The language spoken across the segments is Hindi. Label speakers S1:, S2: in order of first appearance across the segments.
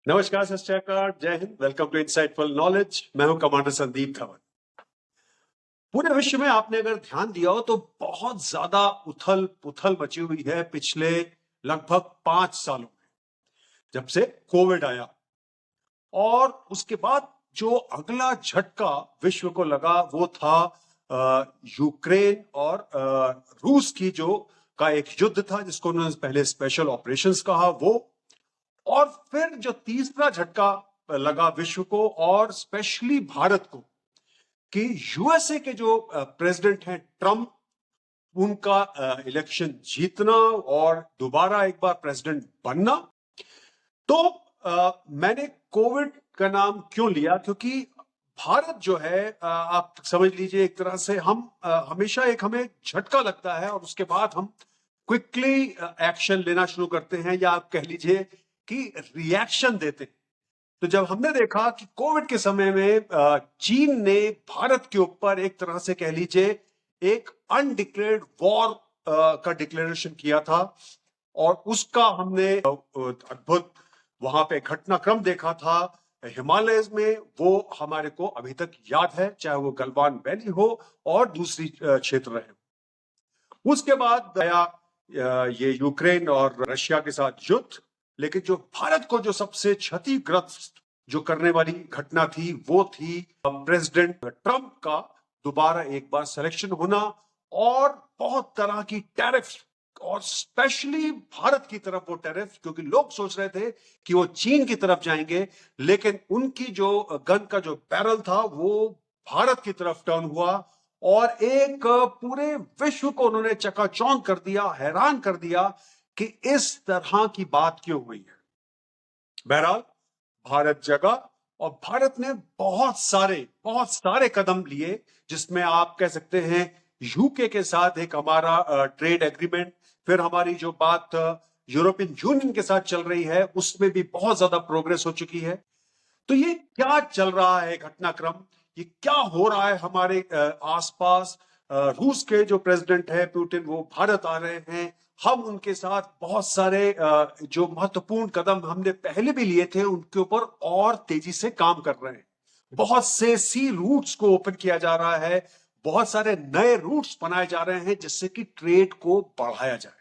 S1: नमस्कार, सत Shri Akal, Jai Hind. Welcome to insightful knowledge. मैं हूं कमांडर संदीप धवन। पूरे विश्व में आपने अगर ध्यान दिया हो तो बहुत ज्यादा उथल पुथल मची हुई है पिछले लगभग 5 सालों में, जब से कोविड आया। और उसके बाद जो अगला झटका विश्व को लगा वो था यूक्रेन और रूस की जो का एक युद्ध था, जिसको उन्होंने पहले स्पेशल ऑपरेशंस कहा वो। और फिर जो तीसरा झटका लगा विश्व को और स्पेशली भारत को, कि यूएसए के जो प्रेसिडेंट हैं ट्रम्प, उनका इलेक्शन जीतना और दोबारा एक बार प्रेसिडेंट बनना। तो मैंने कोविड का नाम क्यों लिया, क्योंकि भारत जो है, आप समझ लीजिए एक तरह से हम हमेशा एक हमें झटका लगता है और उसके बाद हम क्विकली एक्शन लेना शुरू करते हैं, या आप कह लीजिए कि रिएक्शन देते हैं। तो जब हमने देखा कि कोविड के समय में चीन ने भारत के ऊपर एक तरह से कह लीजिए एक अनडिक्लेयर्ड वॉर का डिक्लेरेशन किया था, और उसका हमने अद्भुत वहां पे घटनाक्रम देखा था हिमालय में, वो हमारे को अभी तक याद है, चाहे वो गलवान वैली हो और दूसरी क्षेत्र रहे। उसके बाद आया ये यूक्रेन और रशिया के साथ युद्ध। लेकिन जो भारत को जो सबसे क्षतिग्रस्त जो करने वाली घटना थी वो थी प्रेसिडेंट ट्रंप का दोबारा एक बार सिलेक्शन होना, और बहुत तरह की टैरिफ, और स्पेशली भारत की तरफ वो टैरिफ, क्योंकि लोग सोच रहे थे कि वो चीन की तरफ जाएंगे, लेकिन उनकी जो गन का जो बैरल था वो भारत की तरफ टर्न हुआ, और एक पूरे विश्व को उन्होंने चकाचौंध कर दिया, हैरान कर दिया कि इस तरह की बात क्यों हुई है। बहरहाल भारत जगा, और भारत ने बहुत सारे कदम लिए, जिसमें आप कह सकते हैं यूके के साथ एक हमारा ट्रेड एग्रीमेंट, फिर हमारी जो बात यूरोपियन यूनियन के साथ चल रही है उसमें भी बहुत ज्यादा प्रोग्रेस हो चुकी है। तो ये क्या चल रहा है घटनाक्रम, ये क्या हो रहा है हमारे आसपास। रूस के जो प्रेसिडेंट है पुतिन, वो भारत आ रहे हैं। हम उनके साथ बहुत सारे जो महत्वपूर्ण कदम हमने पहले भी लिए थे उनके ऊपर और तेजी से काम कर रहे हैं। बहुत से सी रूट्स को ओपन किया जा रहा है, बहुत सारे नए रूट्स बनाए जा रहे हैं जिससे कि ट्रेड को बढ़ाया जाए।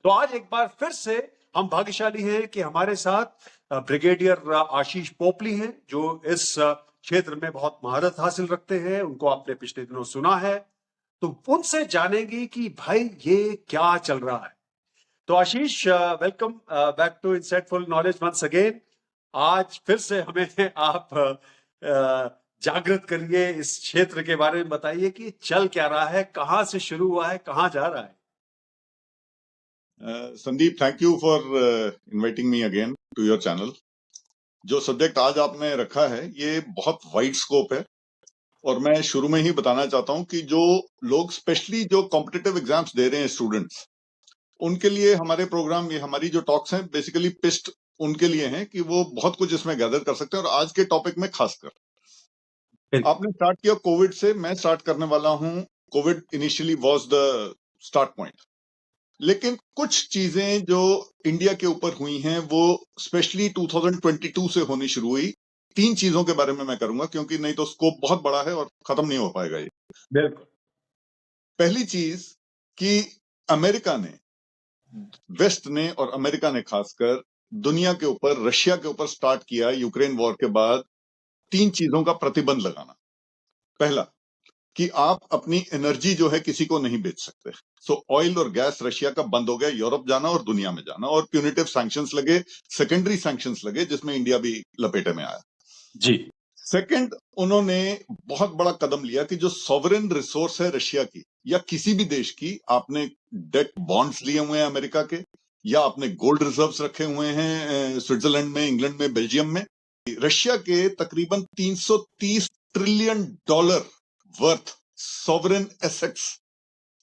S1: तो आज एक बार फिर से हम भाग्यशाली हैं कि हमारे साथ ब्रिगेडियर आशीष पोपली हैं, जो इस क्षेत्र में बहुत महारत हासिल रखते हैं। उनको आपने पिछले दिनों सुना है, तो उनसे जानेंगे कि भाई ये क्या चल रहा है। तो Ashish, welcome back to insightful knowledge once again. आज फिर से हमें आप जागृत करिए, इस क्षेत्र के बारे में बताइए कि चल क्या रहा है, कहां से शुरू हुआ है, कहां जा रहा है।
S2: Sandeep, thank you for inviting me again to your channel. जो सब्जेक्ट आज आपने रखा है ये बहुत वाइड स्कोप है, और मैं शुरू में ही बताना चाहता हूं कि जो लोग स्पेशली जो कॉम्पिटिटिव एग्जाम्स दे रहे हैं स्टूडेंट्स, उनके लिए हमारे प्रोग्राम, ये हमारी जो टॉक्स हैं बेसिकली पिस्ट उनके लिए हैं कि वो बहुत कुछ इसमें गैदर कर सकते हैं। और आज के टॉपिक में खासकर आपने स्टार्ट किया कोविड से, मैं स्टार्ट करने वाला हूं। Covid initially was the start point, लेकिन कुछ चीजें जो इंडिया के ऊपर हुई हैं वो स्पेशली 2022 से होनी शुरू हुई। 3 चीजों के बारे में मैं करूंगा, क्योंकि नहीं तो स्कोप बहुत बड़ा है और खत्म नहीं हो पाएगा ये।
S1: बिल्कुल।
S2: पहली चीज कि अमेरिका ने, वेस्ट ने और अमेरिका ने खासकर दुनिया के ऊपर, रशिया के ऊपर स्टार्ट किया यूक्रेन वॉर के बाद 3 चीजों का प्रतिबंध लगाना। पहला कि आप अपनी एनर्जी जो है किसी को नहीं बेच सकते। सो ऑयल और गैस रशिया का बंद हो गया, यूरोप जाना और दुनिया में जाना, और प्यूनिटिव सैंक्शंस लगे, सेकेंडरी सैंक्शंस लगे, जिसमें इंडिया भी लपेटे में आया
S1: जी।
S2: सेकंड, उन्होंने बहुत बड़ा कदम लिया कि जो सॉवरेन रिसोर्स है रशिया की या किसी भी देश की, आपने डेट बॉन्ड्स लिए हुए हैं अमेरिका के, या आपने गोल्ड रिजर्व्स रखे हुए हैं स्विट्जरलैंड में, इंग्लैंड में, बेल्जियम में। रशिया के तकरीबन $330 trillion worth sovereign assets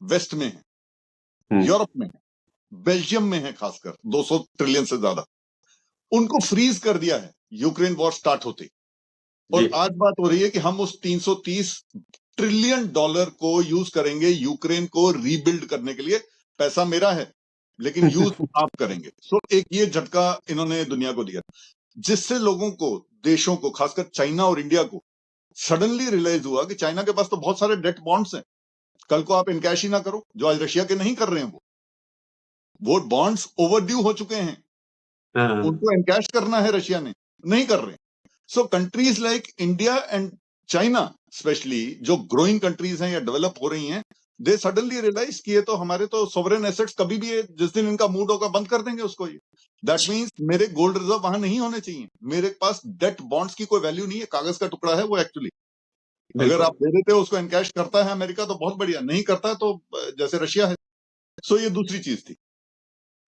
S2: west में है, यूरोप में है, बेल्जियम में है, खासकर 200 ट्रिलियन से ज्यादा। उनको फ्रीज कर दिया है यूक्रेन वॉर स्टार्ट होते। और आज बात हो रही है कि हम उस $330 ट्रिलियन को यूज करेंगे यूक्रेन को रीबिल्ड करने के लिए। पैसा मेरा है, लेकिन यूज आप करेंगे। सो एक ये झटका इन्होंने दुनिया को दिया। जिससे लोगों को, देशों को, खासकर चाइना और इंडिया को सडनली रियलाइज हुआ कि चाइना के पास तो बहुत सारे डेट बॉन्ड्स हैं, कल को आप इनकैश ही ना करो, जो आज रशिया के नहीं कर रहे हैं, वो बॉन्ड्स ओवरड्यू हो चुके हैं,
S1: हाँ,
S2: उनको एनकैश करना है, रशिया ने नहीं कर रहे। So countries like India and China specially, जो ग्रोइंग कंट्रीज हैं या डेवलप हो रही हैं, दे सडनली रियलाइज कि ये तो हमारे तो सोवरेन एसेट्स कभी भी, जिस दिन इनका मूड होगा बंद कर देंगे उसको। ये दैट मीन्स मेरे गोल्ड रिजर्व वहां नहीं होने चाहिए, मेरे पास डेट बॉन्ड्स की कोई वैल्यू नहीं है, कागज का टुकड़ा है वो एक्चुअली। अगर
S1: बिल्कुल।
S2: आप दे देते हो उसको, एनकैश करता है अमेरिका तो बहुत बढ़िया, नहीं करता है तो जैसे रशिया है। सो ये दूसरी चीज थी।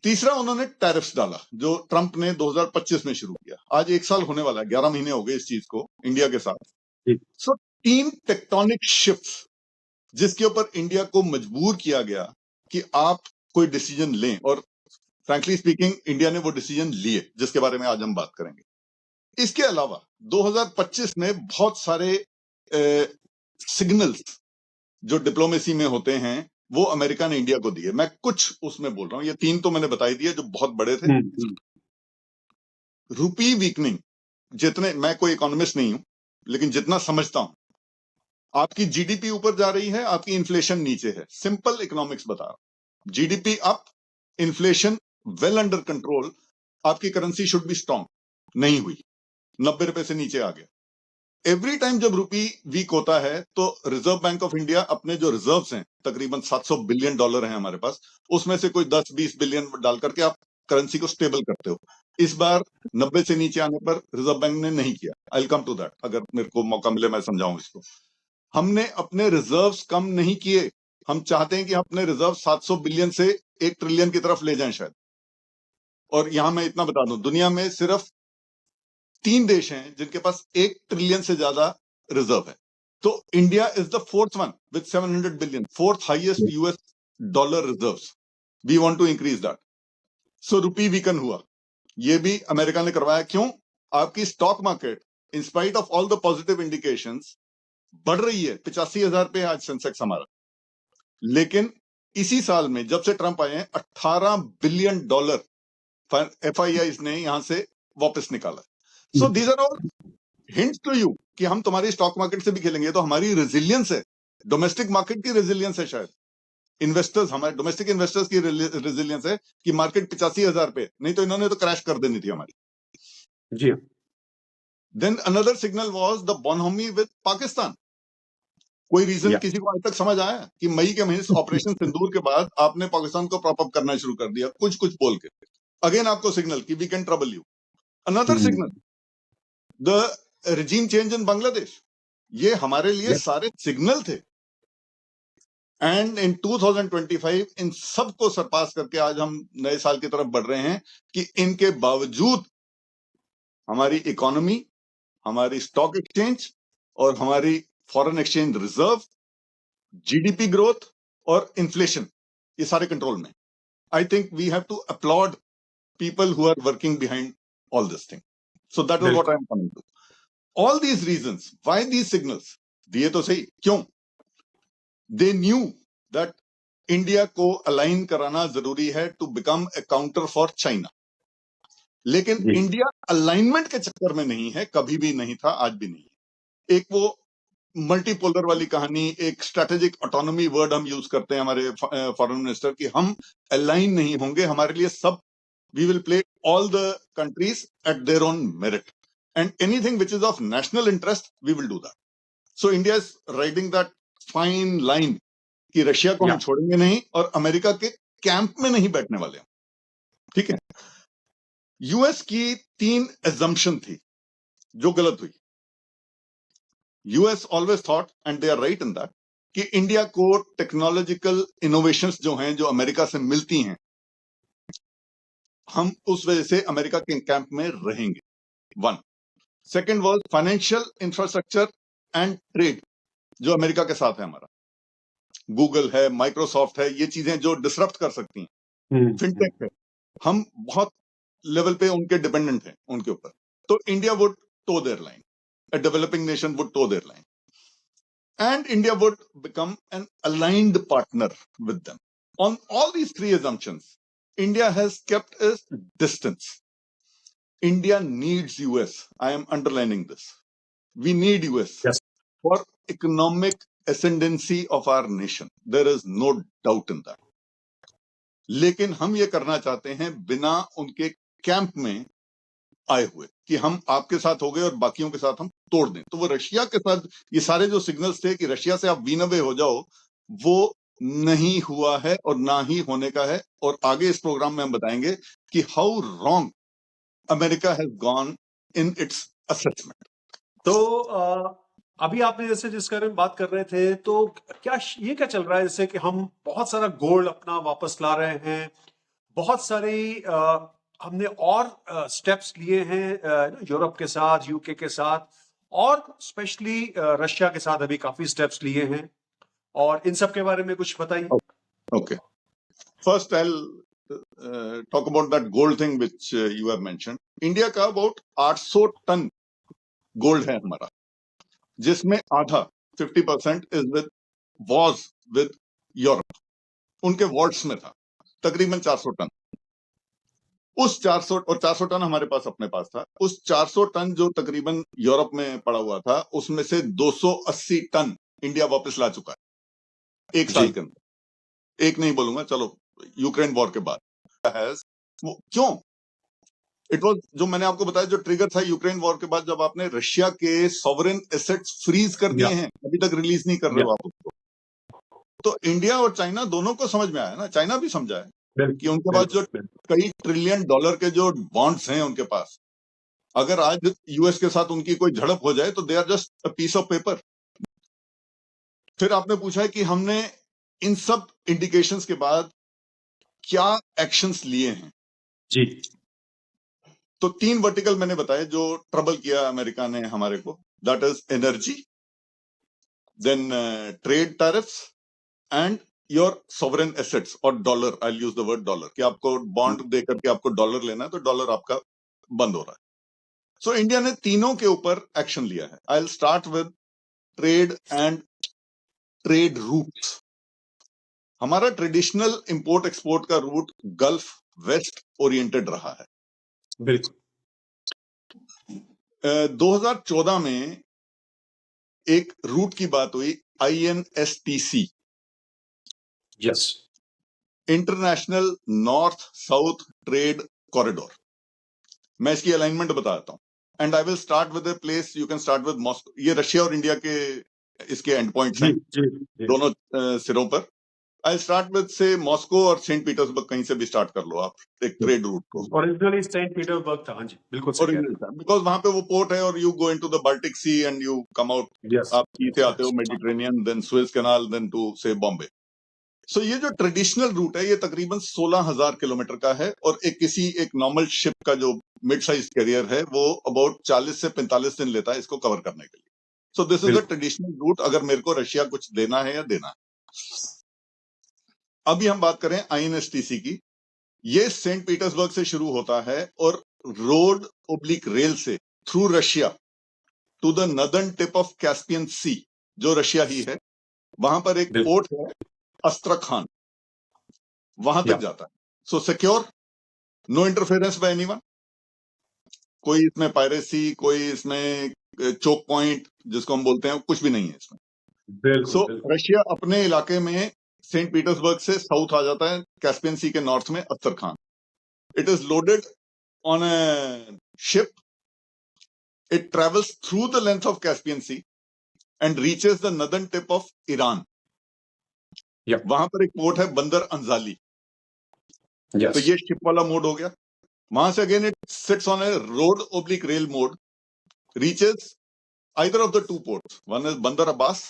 S2: तीसरा, उन्होंने टैरिफ्स डाला, जो ट्रंप ने 2025 में शुरू किया। आज 1 साल होने वाला है, 11 महीने हो गए इस चीज को इंडिया के साथ।
S1: जी।
S2: सो 3 टेक्टोनिक शिफ्ट्स जिसके ऊपर इंडिया को मजबूर किया गया कि आप कोई डिसीजन लें, और फ्रैंकली स्पीकिंग इंडिया ने वो डिसीजन लिए, जिसके बारे में आज हम बात करेंगे। इसके अलावा 2025 में बहुत सारे सिग्नल्स जो डिप्लोमेसी में होते हैं वो अमेरिका ने इंडिया को दिए। मैं कुछ उसमें बोल रहा हूं, ये 3 तो मैंने बता ही दिए जो बहुत बड़े थे। रुपी वीकनिंग, जितने, मैं कोई इकोनॉमिस्ट नहीं हूं, लेकिन जितना समझता हूं, आपकी जीडीपी ऊपर जा रही है, आपकी इन्फ्लेशन नीचे है। सिंपल इकोनॉमिक्स बता रहा हूं। GDP up, inflation well under control, आपकी करेंसी शुड बी स्ट्रांग, नहीं हुई, 90 रुपए से नीचे आ गया। एवरी टाइम जब रुपी वीक होता है तो रिजर्व बैंक ऑफ इंडिया अपने जो रिजर्व्स हैं, तकरीबन $700 बिलियन हैं हमारे पास, उसमें से कोई 10-20 बिलियन डाल करके आप करेंसी को स्टेबल करते हो। इस बार 90 से नीचे आने पर रिजर्व बैंक ने नहीं किया। I will come to that, अगर मेरे को मौका मिले मैं समझाऊं इसको। हमने अपने रिजर्व्स कम नहीं किए, हम चाहते हैं कि अपने रिजर्व 700 बिलियन से 1 ट्रिलियन की तरफ ले जाएं शायद। और यहां मैं इतना बता दूं, दुनिया में सिर्फ 3 देश हैं जिनके पास 1 ट्रिलियन से ज्यादा रिजर्व है। तो India is the 4th one with 700 billion, 4th highest US dollar reserves. We want to increase that. So rupee weaken हुआ, ये भी अमेरिका ने करवाया। क्यों? आपकी stock market in spite of all the positive indications बढ़ रही है, 85,000 पे आज सेंसेक्स हमारा। लेकिन इसी साल में जब से ट्रंप आए हैं, $18 बिलियन एफआईआई ने यहां से वापस निकाला। So these are all hints to you कि हम तुम्हारी स्टॉक मार्केट से भी खेलेंगे। तो हमारी रेजिलियंस है, डोमेस्टिक मार्केट की रेजिलियंस है, शायद इन्वेस्टर्स, हमारे डोमेस्टिक इन्वेस्टर्स की रेजिलियंस है कि मार्केट 85,000 पे, नहीं तो इन्होंने तो क्रैश कर देनी थी हमारी।
S1: जी।
S2: Then another signal was the bonhomie with Pakistan. कोई रीजन किसी को आज तक समझ आया कि मई के महीने ऑपरेशन सिंदूर के बाद आपने पाकिस्तान को प्रॉप अप करना शुरू कर दिया, कुछ कुछ बोल के? अगेन आपको सिग्नल कि we can trouble you. Another signal, the regime change in Bangladesh. ये हमारे लिए सारे सिग्नल थे। एंड इन 2025 इन सबको सरपास करके आज हम नए साल की तरफ बढ़ रहे हैं कि इनके बावजूद हमारी इकोनॉमी, हमारी स्टॉक एक्सचेंज और हमारी foreign exchange reserve, GDP growth और इन्फ्लेशन, ये सारे कंट्रोल में। I think we have to applaud people who are working behind all this thing. So that is what I am coming to. All these reasons, why these signals? दिए तो सही, क्यों? They knew that इंडिया को अलाइन कराना जरूरी है to become a counter for China. लेकिन इंडिया अलाइनमेंट के चक्कर में नहीं है, कभी भी नहीं था, आज भी नहीं है। एक वो मल्टीपोलर वाली कहानी, एक स्ट्रेटेजिक ऑटोनॉमी वर्ड हम यूज करते हैं हमारे फॉरेन मिनिस्टर की, हम अलाइन नहीं होंगे, हमारे लिए सब, we will play all the countries at their own merit, and anything which is of national interest we will do that. So India is riding that fine line कि रशिया को हम छोड़ेंगे नहीं और अमेरिका के कैंप में नहीं बैठने वाले हैं। ठीक है। यूएस की 3 assumption थी जो गलत हुई। US always thought, and they are right in that, कि इंडिया को टेक्नोलॉजिकल इनोवेशंस जो हैं, जो अमेरिका से मिलती हैं, हम उस वजह से अमेरिका के कैंप में रहेंगे। 1 second world financial infrastructure and trade जो अमेरिका के साथ है हमारा, गूगल है, माइक्रोसॉफ्ट है, ये चीजें जो डिसरप्ट कर सकती हैं, फिनटेक है, हम बहुत लेवल पे उनके डिपेंडेंट हैं उनके ऊपर। तो India would toe their line, a developing nation would toe their line, and India would become an aligned partner with them. On all these 3 assumptions, India has kept its distance. India needs US. I am underlining this. We need US
S1: Yes.
S2: for economic ascendancy of our nation. There is no doubt in that. लेकिन हम ये करना चाहते हैं बिना उनके कैंप में आए हुए कि हम आपके साथ हो गए और बाकियों के साथ हम तोड़ दें। तो वो रशिया के साथ ये सारे जो सिग्नल्स थे कि रशिया से आप विन अवे हो जाओ, वो नहीं हुआ है और ना ही होने का है। और आगे इस प्रोग्राम में हम बताएंगे कि how wrong America has gone in its assessment.
S1: तो अभी आपने जैसे जिस बारे में बात कर रहे थे, तो क्या ये क्या चल रहा है, जैसे कि हम बहुत सारा गोल्ड अपना वापस ला रहे हैं, बहुत सारी हमने और स्टेप्स लिए हैं यूरोप के साथ, यूके के साथ, और स्पेशली रशिया के साथ अभी काफी स्टेप्स लिए हैं, और इन सब के बारे में कुछ बताइए।
S2: Okay. First, I'll talk about that gold thing which you have mentioned. India का about 800 टन गोल्ड है हमारा, जिसमें आधा 50% was with यूरोप, उनके वॉर्ड्स में था, तकरीबन 400 टन। उस 400 टन हमारे पास अपने पास था। उस 400 टन जो तकरीबन यूरोप में पड़ा हुआ था, उसमें से 280 टन इंडिया वापस ला चुका है एक साल के अंदर। एक नहीं बोलूंगा, चलो यूक्रेन वॉर के बाद क्यों इट वॉज, जो मैंने आपको बताया, जो ट्रिगर था यूक्रेन वॉर के बाद, जब आपने रशिया के सॉवरेन एसेट्स फ्रीज कर दिए हैं, अभी तक रिलीज नहीं कर रहे हो आप उसको, तो इंडिया और चाइना दोनों को समझ में आया ना, चाइना भी समझा है कि उनके पास जो कई ट्रिलियन डॉलर के जो बॉन्ड्स हैं उनके पास, अगर आज यूएस के साथ उनकी कोई झड़प हो जाए तो they are just a piece of paper. फिर आपने पूछा है कि हमने इन सब इंडिकेशंस के बाद क्या एक्शंस लिए हैं।
S1: जी।
S2: तो 3 वर्टिकल मैंने बताए जो ट्रबल किया अमेरिका ने हमारे को, that is energy, then trade tariffs and your sovereign assets और dollar. I use the word dollar, कि आपको बॉन्ड देकर के आपको डॉलर लेना है तो डॉलर आपका बंद हो रहा है। सो इंडिया ने तीनों के ऊपर एक्शन लिया है। I will start with trade and trade routes. हमारा ट्रेडिशनल इंपोर्ट एक्सपोर्ट का रूट गल्फ वेस्ट ओरिएंटेड रहा है।
S1: बिल्कुल।
S2: 2014 में एक रूट की बात हुई, INSTC,
S1: yes,
S2: international north south trade corridor. मैं इसकी अलाइनमेंट बताता हूं। And I will start with a place, you can start with Moscow. ये रशिया और इंडिया के इसके एंड पॉइंट्स हैं, दोनों सिरों पर। आई स्टार्ट विद से मॉस्को और सेंट पीटर्सबर्ग, कहीं से भी स्टार्ट कर लो आप एक ट्रेड रूट को।
S1: ओरिजिनली सेंट पीटर्सबर्ग था। हाँ जी, बिल्कुल सही कह रहे हैं।
S2: बिकॉज वहां पे वो पोर्ट है और you go into the Baltic sea and you come out,
S1: Yes.
S2: आप से आते हो Mediterranean, then Suez canal, then to से बॉम्बे। सो ये जो ट्रेडिशनल रूट है ये तकरीबन 16,000 किलोमीटर का है, और एक नॉर्मल शिप का जो मिड साइज कैरियर है वो अबाउट 40 से 45 दिन लेता है इसको कवर करने के लिए। So this is the traditional route, अगर मेरे को रशिया कुछ देना है या देना है। अभी हम बात करें INSTC की। ये सेंट पीटर्सबर्ग से शुरू होता है और रोड ओब्लिक रेल से through Russia to the northern tip of Caspian sea, जो रशिया ही है। वहां पर एक पोर्ट है अस्त्रखान, वहां तक जाता है। So secure, no interference by anyone, कोई इसमें पायरेसी, कोई इसमें चोक पॉइंट जिसको हम बोलते हैं, कुछ भी नहीं है इसमें। सो रशिया अपने इलाके में सेंट पीटर्सबर्ग से साउथ आ जाता है, कैस्पियन सी के नॉर्थ में Astrakhan. It is loaded on a ship, it travels through the length of Caspian sea and reaches the northern tip of Iran. वहां पर एक पोर्ट है बंदर अंजाली। तो ये शिप वाला मोड हो गया। वहां से again it sits on A road oblique rail mode, reaches either of the two ports, one is बंदर अब्बास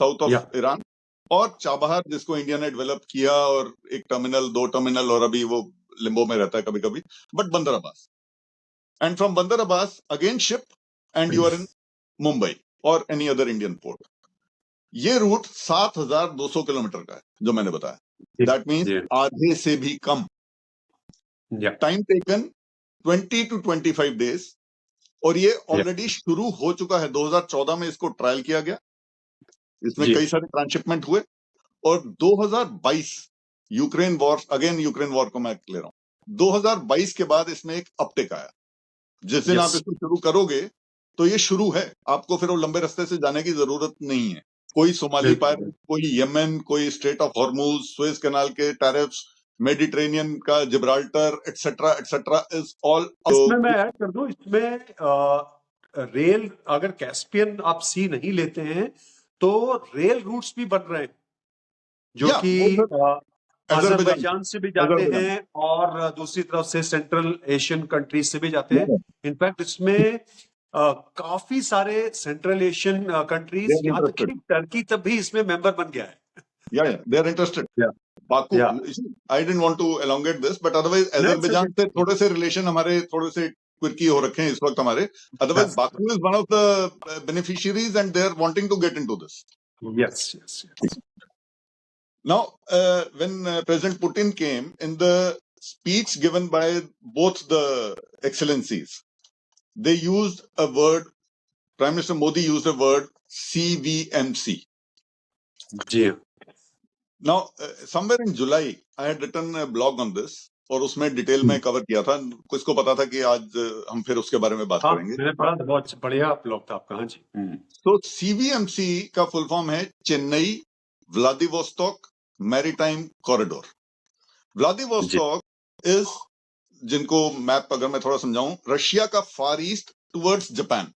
S2: साउथ ऑफ ईरान, और चाबहार जिसको इंडिया ने डेवलप किया, और एक टर्मिनल, 2 टर्मिनल, और अभी वो लिम्बो में रहता है कभी कभी, बट बंदर Abbas. And from Bandar Abbas again ship and you are in Mumbai और एनी अदर इंडियन पोर्ट। ये रूट 7,200 किलोमीटर का है जो मैंने बताया। दैट मीन्स आधे से भी कम। टाइम टेकन 20 to 25 डेज, और ये ऑलरेडी शुरू हो चुका है। 2014 में इसको ट्रायल किया गया, इसमें कई सारे ट्रांसशिपमेंट हुए, और 2022 Ukraine war, again Ukraine war को मैं ले रहा हूं, 2022 के बाद इसमें एक अपटेक आया। जिस दिन आप
S1: यस
S2: इसको शुरू करोगे तो ये शुरू है, आपको फिर वो लंबे रास्ते से जाने की जरूरत नहीं है। कोई सोमाली
S1: बिल्कुल
S2: पायरेट, कोई यमन, कोई straight of Hormuz, Suez canal के टैरिफ्स, मेडिटेरेनियन का जिब्राल्टर एक्सेट्रा इज ऑल।
S1: इसमें मैं ऐड कर दूं, इसमें रेल, अगर कैस्पियन आप सी नहीं लेते हैं तो रेल रूट्स भी बन रहे हैं जो
S2: या
S1: कि
S2: वो फिर अजरबैजान
S1: अजरबैजान से भी जाते
S2: अजरबैजान
S1: हैं और दूसरी तरफ से सेंट्रल एशियन कंट्रीज से भी जाते हैं। इनफैक्ट इसमें काफी सारे central Asian
S2: they
S1: countries,
S2: are
S1: यहाँ तक
S2: इंटरेस्टेड,
S1: कि टर्की तक भी इसमें मेंबर बन गया है।
S2: या दे आर इंटरेस्टेड।
S1: या
S2: बाकू,
S1: या
S2: I didn't want to elongate this, but otherwise
S1: that's
S2: Azerbaijan से
S1: ओके।
S2: थोड़े से रिलेशन हमारे थोड़े से क्विकी हो रखे हैं इस वक्त हमारे। Otherwise Baku is one of the beneficiaries and they are wanting to get into this.
S1: Yes yes yes.
S2: Now, when President Putin came, in the speech given by both the excellencies, they used a word, Prime Minister Modi used a word CVMC.
S1: जी हाँ।
S2: Now, somewhere in July, I had written a blog on this, और उसमें डिटेल में कवर किया था। किसको पता था कि आज हम फिर उसके बारे में बात
S1: हाँ,
S2: करेंगे।
S1: मैंने पढ़ा था, बहुत बढ़िया ब्लॉग था आपका। हाँ जी।
S2: तो CVMC का फुल फॉर्म है चेन्नई व्लादिवोस्टोक मैरीटाइम कॉरिडोर।
S1: जी
S2: व्लादिवोस्टोक इज, जिनको मैप अगर मैं थोड़ा समझाऊं, रशिया का far east towards Japan,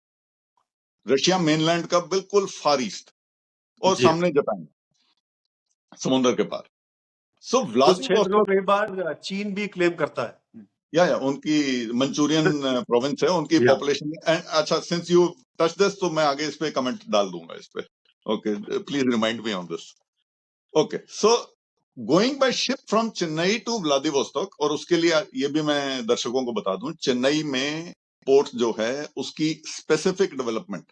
S2: Russia mainland का बिल्कुल फार ईस्ट, और
S1: जी हाँ।
S2: सामने जापान समुद्र के पार। सो
S1: तो उस क्षेत्र को
S2: व्लादिवोस्टोक,
S1: कई बार चीन भी क्लेम करता है।
S2: या उनकी मंचूरियन प्रोविंस है, उनकी
S1: या
S2: पॉपुलेशन। एंड अच्छा, सिंस यू टच दिस, तो मैं आगे इस पे कमेंट डाल दूंगा इस पे। Okay, please remind me on this. Okay, so going by ship from Chennai to Vladivostok, और उसके लिए ये भी मैं दर्शकों को बता दूं, चेन्नई में पोर्ट जो है उसकी स्पेसिफिक डेवलपमेंट,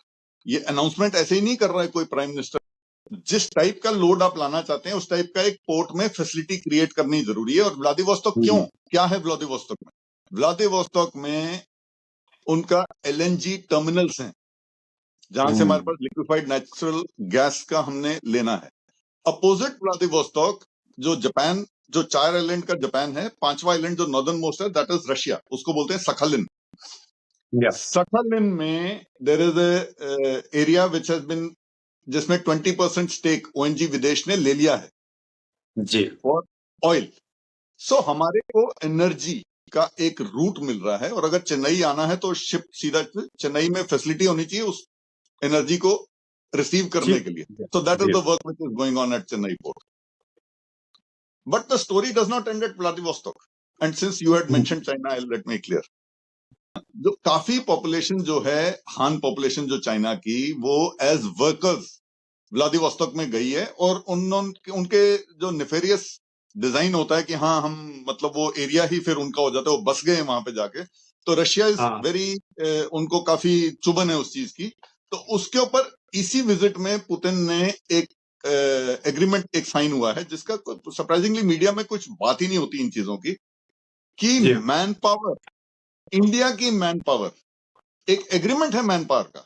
S2: ये अनाउंसमेंट ऐसे ही नहीं कर रहा है कोई प्राइम मिनिस्टर। जिस टाइप का लोड आप लाना चाहते हैं उस टाइप का एक पोर्ट में फैसिलिटी क्रिएट करनी जरूरी है। और व्लादिवोस्टोक क्यों, क्या है व्लादिवोस्टोक में? व्लादिवोस्टोक में उनका LNG टर्मिनल्स हैं, जहां से हमारे पास लिक्विफाइड नेचुरल गैस का हमने लेना है। अपोजिट व्लादिवोस्टोक, जो जापान, जो 4 आइलैंड का जापान है, 5वां आइलैंड जो नॉर्दर्न मोस्ट है, दैट इज रशिया, उसको बोलते हैं सखालिन।
S1: या
S2: सखालिन में there is a area which has been, जिसमें 20% स्टेक ONG विदेश ने ले लिया है
S1: जी
S2: और ऑयल। सो हमारे को एनर्जी का एक रूट मिल रहा है, और अगर चेन्नई आना है तो शिप सीधा चेन्नई में फैसिलिटी होनी चाहिए उस एनर्जी को रिसीव
S1: जी
S2: करने के लिए। सो दैट इज
S1: जी
S2: the work which is going on at Chennai port. But the story does not end at Vladivostok. And since you had mentioned China, I let me clear. जो काफी पॉपुलेशन जो है, हान पॉपुलेशन जो चाइना की, वो एज वर्कर्स व्लादिवोस्टोक में गई है, और उनके जो नेफेरियस डिजाइन होता है कि हाँ हम, मतलब वो एरिया ही फिर उनका हो जाता है, वो बस गए वहां पे जाके। तो रशिया इज
S1: हाँ
S2: वेरी, उनको काफी चुभन है उस चीज की। तो उसके ऊपर इसी विजिट में पुतिन ने एक एग्रीमेंट एक साइन हुआ है, जिसका सरप्राइजिंगली मीडिया में कुछ बात ही नहीं होती इन चीजों की, कि
S1: जी
S2: मैन पावर, इंडिया की मैन पावर, एक एग्रीमेंट है मैन पावर का,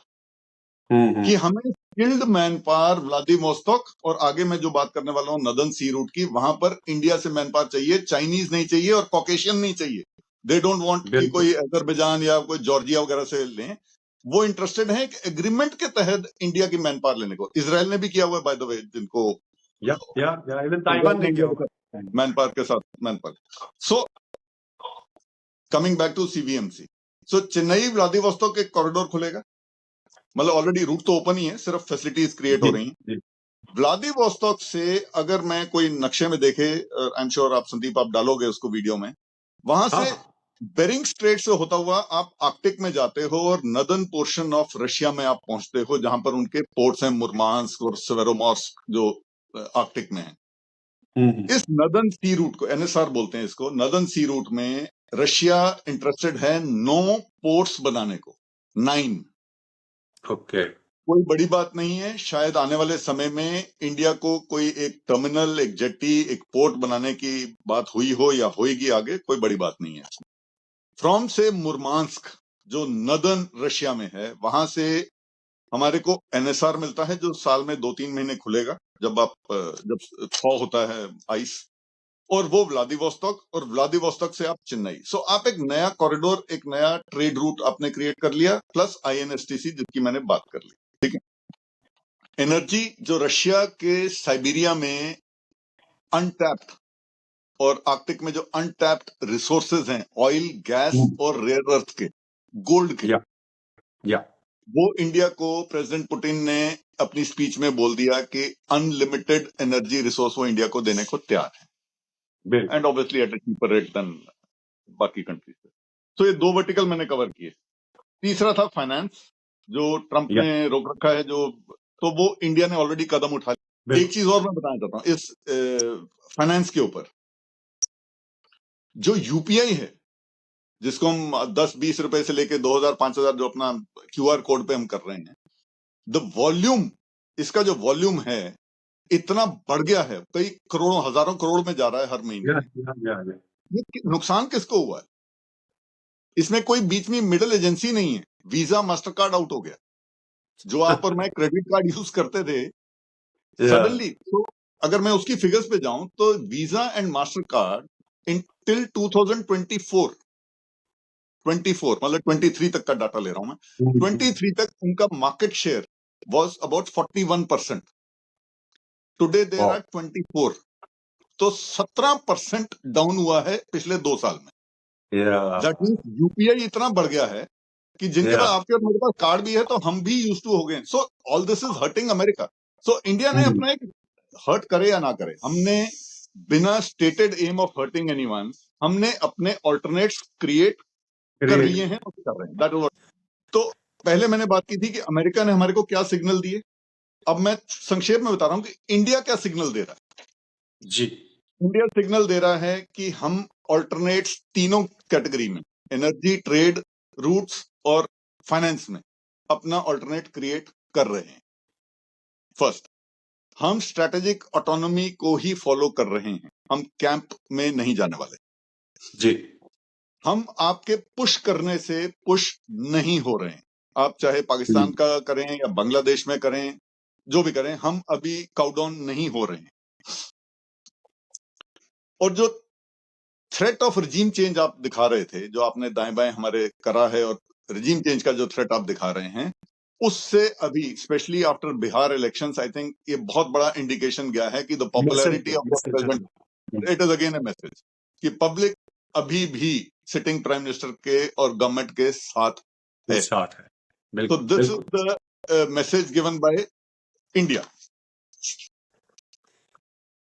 S2: कि हमें स्किल्ड मैन पावर व्लादिवोस्टोक, और आगे मैं जो बात करने वाला हूं नदन सी रूट की, वहां पर इंडिया से मैन पावर चाहिए, चाइनीज नहीं चाहिए और कॉकेशियन नहीं चाहिए। दे डोंट वांट कि
S1: बिल्कुल।
S2: कोई अजरबैजान या कोई जॉर्जिया वगैरह से लें। वो इंटरेस्टेड है एक एग्रीमेंट के तहत इंडिया की मैन पावर लेने को। इसराइल ने भी किया हुआ है बाय द वे, जिनको
S1: या इवन
S2: इसराइल
S1: ताइवान
S2: ने
S1: ने किया
S2: इंडिया के
S1: होगा।
S2: साथ मैन पावर के साथ man power. So coming back to CVMC, so Chennai Vladivostok एक कॉरिडोर खुलेगा, मतलब ऑलरेडी रूट तो ओपन ही है, सिर्फ फैसिलिटीज क्रिएट हो
S1: जी
S2: रही हैं।
S1: जी
S2: व्लादिवोस्टोक से अगर मैं कोई नक्शे में देखे, आई एम श्योर आप संदीप आप डालोगे उसको वीडियो में, वहां
S1: हाँ
S2: से
S1: हाँ
S2: बेरिंग स्ट्रेट से होता हुआ आप आर्कटिक में जाते हो, और नदर्न पोर्शन ऑफ रशिया में आप पहुंचते हो, जहां पर उनके पोर्ट्स हैं मुर्मांस्क और सेवेरोमोर्स्क, जो आर्कटिक में है। इस नदर्न सी रूट को NSR बोलते हैं, इसको नदर्न सी रूट में रशिया इंटरेस्टेड है 9 पोर्ट्स बनाने को, 9।
S1: ओके
S2: कोई बड़ी बात नहीं है, शायद आने वाले समय में इंडिया को कोई एक टर्मिनल, एक जेट्टी, एक पोर्ट बनाने की बात हुई हो या होएगी आगे, कोई बड़ी बात नहीं है। फ्रॉम से मुर्मांस्क, जो नदर्न रशिया में है, वहां से हमारे को NSR मिलता है, जो साल में 2-3 महीने खुलेगा, जब थॉ होता है आइस। और वो व्लादिवोस्तोक, और व्लादिवोस्तोक से आप चेन्नई। सो आप एक नया कॉरिडोर, एक नया ट्रेड रूट आपने क्रिएट कर लिया, प्लस आईएनएसटीसी जिसकी मैंने बात कर ली। ठीक है। एनर्जी जो रशिया के साइबेरिया में अनटैप्ड और आर्कटिक में जो अनटैप्ड रिसोर्सेज हैं, ऑयल, गैस और रेयर अर्थ के, गोल्ड के,
S1: या
S2: वो इंडिया को प्रेसिडेंट पुतिन ने अपनी स्पीच में बोल दिया कि अनलिमिटेड एनर्जी रिसोर्स वो इंडिया को देने को तैयार है,
S1: बिल्कुल
S2: and obviously at a cheaper rate than बाकी कंट्रीज से। तो ये 2 वर्टिकल मैंने कवर किए। तीसरा था फाइनेंस, जो ट्रंप
S1: या
S2: ने रोक रखा है, जो तो वो इंडिया ने ऑलरेडी कदम उठा लिया। एक
S1: बिल्कुल
S2: चीज और मैं बताना चाहता हूँ इस फाइनेंस के ऊपर। जो यूपीआई है, जिसको हम 10-20 रुपए से लेके 2000-5000 जो अपना क्यूआर कोड पे हम कर रहे हैं, द वॉल्यूम, इसका जो वॉल्यूम है इतना बढ़ गया है, कई करोड़ों, हजारों करोड़ में जा रहा है हर महीने।
S1: या
S2: ये नुकसान किसको हुआ है? इसमें कोई बीच में मिडिल एजेंसी नहीं है। वीजा, मास्टर कार्ड आउट हो गया। जो आप और मैं क्रेडिट कार्ड यूज करते थे, सडनली, तो अगर मैं उसकी फिगर्स पे जाऊं तो visa and master card in till 2024 मतलब 23 तक का डाटा ले रहा हूं मैं, 23 तक उनका market share was about 41%। Today there are 24, तो 17% डाउन हुआ है पिछले 2 साल में। दैट मीन्स यूपीआई इतना बढ़ गया है कि जिनके पास, आपके और मेरे पास कार्ड भी है, तो हम भी यूज टू हो गए। So all this is hurting America. So India ने अपना एक, हर्ट करे या ना करे, हमने बिना stated aim of hurting anyone, हमने अपने ऑल्टरनेट्स क्रिएट कर लिए हैं और कर रहे हैं। That is what. तो पहले मैंने बात की थी कि अमेरिका ने हमारे को क्या सिग्नल दिए। अब मैं संक्षेप में बता रहा हूं कि इंडिया क्या सिग्नल दे रहा है।
S1: जी
S2: इंडिया सिग्नल दे रहा है कि हम ऑल्टरनेट्स तीनों कैटेगरी में, एनर्जी, ट्रेड रूट्स और फाइनेंस में अपना ऑल्टरनेट क्रिएट कर रहे हैं। फर्स्ट, हम स्ट्रेटेजिक ऑटोनॉमी को ही फॉलो कर रहे हैं, हम कैंप में नहीं जाने वाले।
S1: जी
S2: हम आपके पुश करने से पुश नहीं हो रहे हैं। आप चाहे पाकिस्तान का करें या बांग्लादेश में करें, जो भी करें, हम अभी काउडाउन नहीं हो रहे हैं। और जो थ्रेट ऑफ रिजीम चेंज आप दिखा रहे थे, जो आपने दाएं बाएं हमारे करा है, और रिजीम चेंज का जो थ्रेट आप दिखा रहे हैं, उससे अभी specially after Bihar elections, I think ये बहुत बड़ा इंडिकेशन गया है कि the popularity of the president, it is again A message कि पब्लिक अभी भी सिटिंग प्राइम मिनिस्टर के और गवर्नमेंट के साथ है।
S1: है
S2: तो
S1: बिल्कुल
S2: this is the message given by India.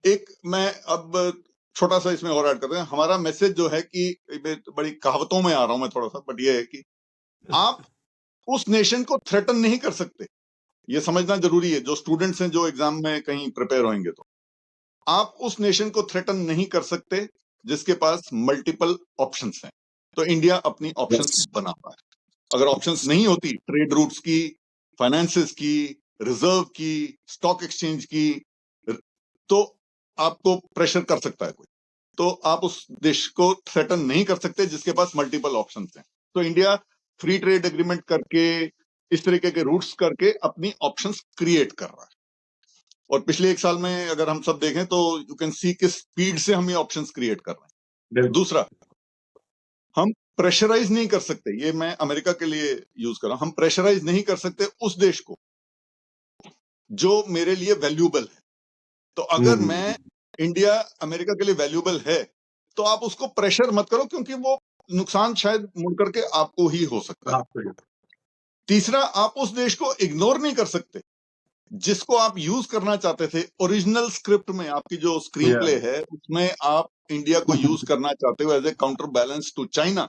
S2: एक मैं अब छोटा सा इसमें और ऐड कर रहे हैं। हमारा मैसेज जो है कि, बड़ी कहावतों में आ रहा हूं मैं थोड़ा सा, बट ये है कि आप उस नेशन को थ्रेटन नहीं कर सकते। ये समझना जरूरी है, जो स्टूडेंट्स हैं जो एग्जाम में कहीं प्रिपेयर होंगे, तो आप उस नेशन को थ्रेटन नहीं कर सकते जिसके पास मल्टीपल ऑप्शंस हैं। तो इंडिया अपनी ऑप्शंस बनाता है। अगर ऑप्शंस नहीं होती, ट्रेड रूट्स की, फाइनेंसेस की, रिजर्व की, स्टॉक एक्सचेंज की, तो आपको प्रेशर कर सकता है कोई। तो आप उस देश को थ्रेटन नहीं कर सकते जिसके पास मल्टीपल ऑप्शंस हैं। तो इंडिया फ्री ट्रेड एग्रीमेंट करके, इस तरीके के रूट्स करके अपनी ऑप्शंस क्रिएट कर रहा है। और पिछले 1 साल में अगर हम सब देखें तो यू कैन सी किस स्पीड से हम ये ऑप्शंस क्रिएट कर रहे हैं। दूसरा, हम प्रेशराइज नहीं कर सकते, ये मैं अमेरिका के लिए यूज कर रहा हूं, हम प्रेशराइज नहीं कर सकते उस देश को जो मेरे लिए वैल्यूएबल है। तो अगर मैं, इंडिया अमेरिका के लिए वैल्यूएबल है, तो आप उसको प्रेशर मत करो, क्योंकि वो नुकसान शायद मुड़ करके आपको ही हो सकता है। तीसरा, आप उस देश को इग्नोर नहीं कर सकते जिसको आप यूज करना चाहते थे। ओरिजिनल स्क्रिप्ट में आपकी जो स्क्रीन प्ले है, उसमें आप इंडिया को यूज करना चाहते हो as a counter balance to China.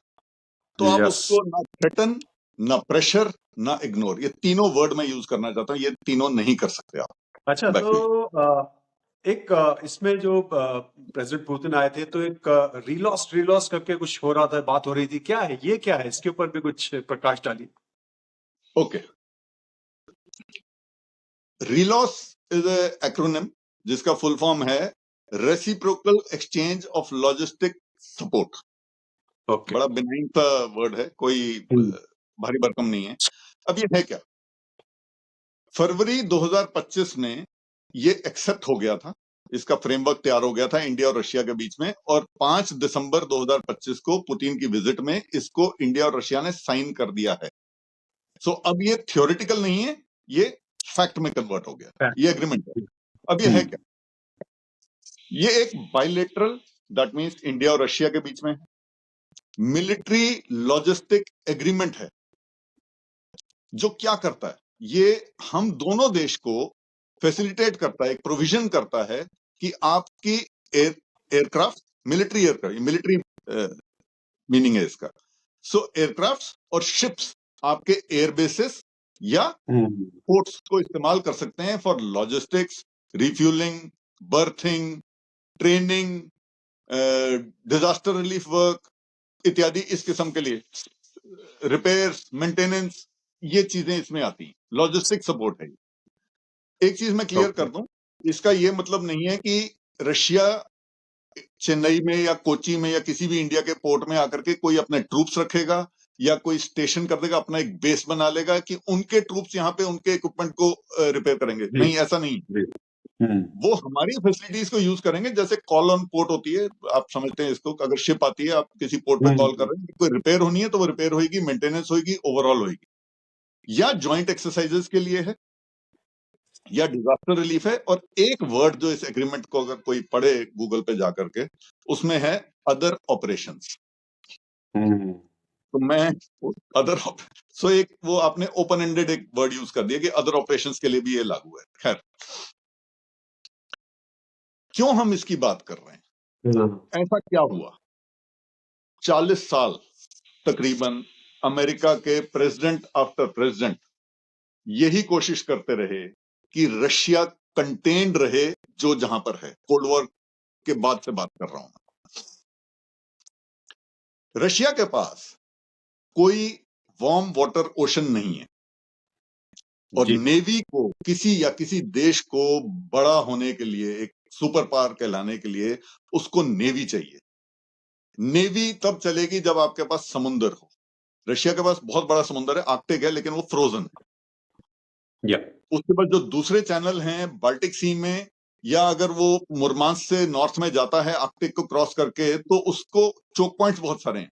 S2: तो आप उसको ना थ्रेटन, ना प्रेशर, ना इग्नोर, ये तीनों वर्ड मैं यूज करना चाहता हूं। ये तीनों नहीं कर सकते आप।
S1: अच्छा,
S2: Back to you.
S1: तो एक इसमें जो प्रेसिडेंट पुतिन आए थे, तो एक रीलॉस करके कुछ हो रहा था, बात हो रही थी, क्या है ये, क्या है, इसके ऊपर भी कुछ प्रकाश डालिए।
S2: ओके, रीलॉस इज एक्रोनिम जिसका फुल फॉर्म है reciprocal exchange of logistic support.
S1: Okay
S2: बड़ा बिनाइन सा वर्ड है, कोई भारी भरकम नहीं है। अब ये है क्या? फरवरी 2025 में ये एक्सेप्ट हो गया था इसका फ्रेमवर्क तैयार हो गया था इंडिया और रशिया के बीच में, और 5 दिसंबर 2025 को पुतिन की विजिट में इसको इंडिया और रशिया ने साइन कर दिया है। सो अब ये थियोरिटिकल नहीं है, ये फैक्ट में कन्वर्ट हो गया, ये एग्रीमेंट है। अब ये है क्या? ये एक बायलेटरल, दैट मीन्स इंडिया और रशिया के बीच में मिलिट्री लॉजिस्टिक एग्रीमेंट है, जो क्या करता है, ये हम दोनों देश को फैसिलिटेट करता है, एक प्रोविजन करता है कि आपकी aircraft, military aircraft, military meaning है इसका। सो एयरक्राफ्ट और शिप्स आपके एयरबेसेस या पोर्ट्स को इस्तेमाल कर सकते हैं for logistics, refuelling, berthing, training, disaster relief work इत्यादि, इस किस्म के लिए रिपेयर्स, मेंटेनेंस, ये चीजें इसमें आती हैं, लॉजिस्टिक सपोर्ट है। एक चीज मैं क्लियर कर दूं, इसका ये मतलब नहीं है कि रशिया चेन्नई में या कोची में या किसी भी इंडिया के पोर्ट में आकर के कोई अपने ट्रूप्स रखेगा या कोई स्टेशन कर देगा, अपना एक बेस बना लेगा कि उनके ट्रूप्स यहाँ पे उनके इक्विपमेंट को रिपेयर करेंगे। नहीं, ऐसा नहीं। वो हमारी फैसिलिटीज को यूज करेंगे, जैसे कॉल ऑन पोर्ट होती है, आप समझते हैं इसको, अगर शिप आती है, आप किसी पोर्ट पे कॉल कर रहे हैं, कोई रिपेयर होनी है तो वो रिपेयर होगी, मेंटेनेंस होगी, ओवरऑल होगी, या ज्वाइंट एक्सरसाइजेस के लिए है, या डिजास्टर रिलीफ है। और एक वर्ड जो इस एग्रीमेंट को अगर कोई पढ़े गूगल पे जाकर के, उसमें है अदर ऑपरेशंस। तो मैं अदर, सो एक वो आपने ओपन एंडेड एक वर्ड यूज कर दिया कि अदर ऑपरेशंस के लिए भी ये लागू है। खैर, क्यों हम इसकी बात कर रहे हैं? ऐसा क्या हुआ? 40 साल तकरीबन अमेरिका के प्रेसिडेंट आफ्टर प्रेसिडेंट यही कोशिश करते रहे कि रशिया कंटेन्ड रहे, जो जहां पर है। कोल्ड वॉर के बाद से बात कर रहा हूं। रशिया के पास कोई वार्म वाटर ओशन नहीं है, और नेवी को किसी देश को बड़ा होने के लिए, एक सुपर पावर कहलाने के लिए, उसको नेवी चाहिए। नेवी तब चलेगी जब आपके पास समुद्र हो। रशिया के पास बहुत बड़ा समुद्र है, आर्कटिक है, लेकिन वो फ्रोजन है। उसके बाद जो दूसरे चैनल हैं बाल्टिक सी में, या अगर वो मुरमांस्क से नॉर्थ में जाता है आर्कटिक को क्रॉस करके, तो उसको चोक पॉइंट्स बहुत सारे हैं।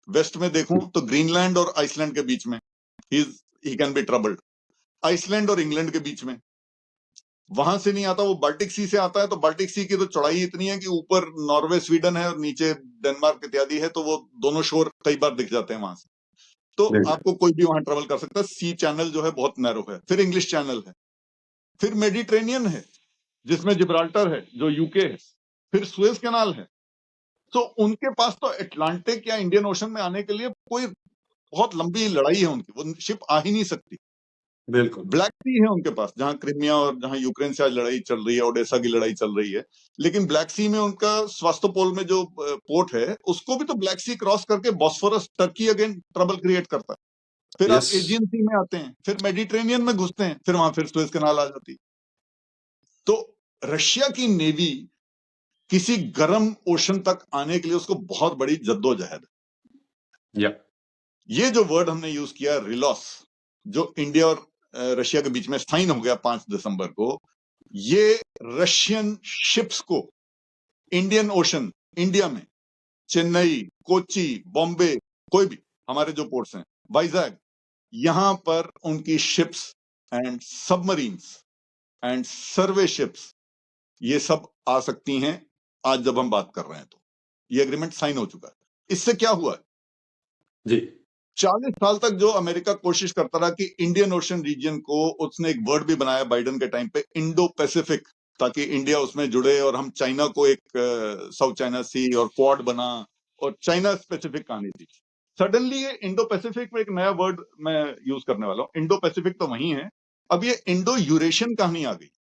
S2: वेस्ट में देखूं तो ग्रीनलैंड और आइसलैंड के बीच में ही कैन बी ट्रबल्ड। आइसलैंड और इंग्लैंड के बीच में, वहां से नहीं आता, वो बाल्टिक सी से आता है। तो बाल्टिक सी की तो चौड़ाई इतनी है कि ऊपर नॉर्वे स्वीडन है और नीचे डेनमार्क इत्यादि है, तो वो दोनों शोर कई बार दिख जाते हैं वहां से। तो आपको कोई भी वहां ट्रेवल कर सकता है। सी चैनल जो है बहुत नैरो है। फिर इंग्लिश चैनल है, फिर मेडिटेरेनियन है जिसमें जिब्राल्टर है जो यूके है, फिर सुएज कैनाल है। तो उनके पास तो अटलांटिक या इंडियन ओशन में आने के लिए कोई बहुत लंबी लड़ाई है उनकी, वो शिप आ ही नहीं सकती। बिल्कुल। ब्लैक सी है उनके पास, जहां क्रीमिया और जहां यूक्रेन से आज लड़ाई चल रही है, ओडेसा की लड़ाई चल रही है। लेकिन ब्लैक सी में उनका स्वास्तोपोल में जो पोर्ट है, उसको भी तो ब्लैक सी क्रॉस करके Bosphorus, Turkey again trouble create करता है। फिर आप एजियन सी में आते हैं, फिर मेडिटेरेनियन में घुसते हैं, फिर वहां फिर सुएज कैनाल आ जाती। तो रशिया की नेवी किसी गर्म ओशन तक आने के लिए उसको बहुत बड़ी जद्दोजहद है। ये जो वर्ड हमने यूज किया रिलॉस, जो इंडिया और रशिया के बीच में साइन हो गया 5 दिसंबर को, ये रशियन शिप्स को इंडियन ओशन, इंडिया में चेन्नई, कोची, बॉम्बे, कोई भी हमारे जो पोर्ट्स हैं, वाइजैग, यहां पर उनकी ships and submarines and survey ships, ये सब आ सकती हैं। आज जब हम बात कर रहे हैं तो ये एग्रीमेंट साइन हो चुका है। इससे क्या हुआ जी? 40 साल तक जो अमेरिका कोशिश करता रहा कि इंडियन ओशन रीजन को, उसने एक वर्ड भी बनाया बाइडेन के टाइम पे, इंडो पैसिफिक, ताकि इंडिया उसमें जुड़े और हम चाइना को एक साउथ चाइना सी और क्वाड बना, और चाइना स्पेसिफिक कहानी थी। सडनली ये इंडो पैसिफिक में एक नया वर्ड मैं यूज करने वाला हूं। इंडो पैसिफिक तो वही है, अब ये इंडो यूरेशियन कहानी आ गई।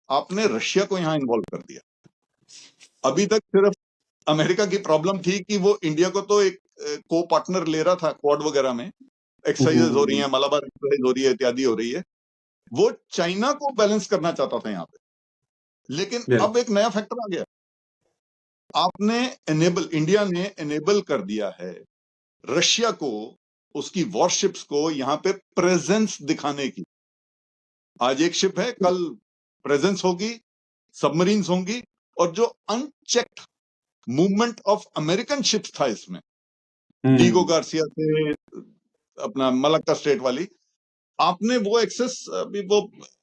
S2: आपने रशिया को यहां इन्वॉल्व कर दिया। अभी तक सिर्फ अमेरिका की प्रॉब्लम थी कि वो इंडिया को तो एक को पार्टनर ले रहा था क्वाड वगैरह में, एक्सरसाइजेज हो रही हैं, मलाबार एक्सरसाइज हो रही है, इत्यादि हो रही है। वो चाइना को बैलेंस करना चाहता था यहाँ पे। लेकिन अब एक नया फैक्टर आ गया, आपने इंडिया ने एनेबल कर दिया है रशिया को, उसकी वॉरशिप्स को यहाँ पे प्रेजेंस दिखाने की। आज एक शिप है, कल प्रेजेंस होगी, सबमरीन्स होंगी, और जो unchecked movement of American ships था इसमें,
S1: हम्म,
S2: डीगो गार्सिया से अपना मलक्का स्ट्रेट वाली, आपने वो एक्सेस अभी वो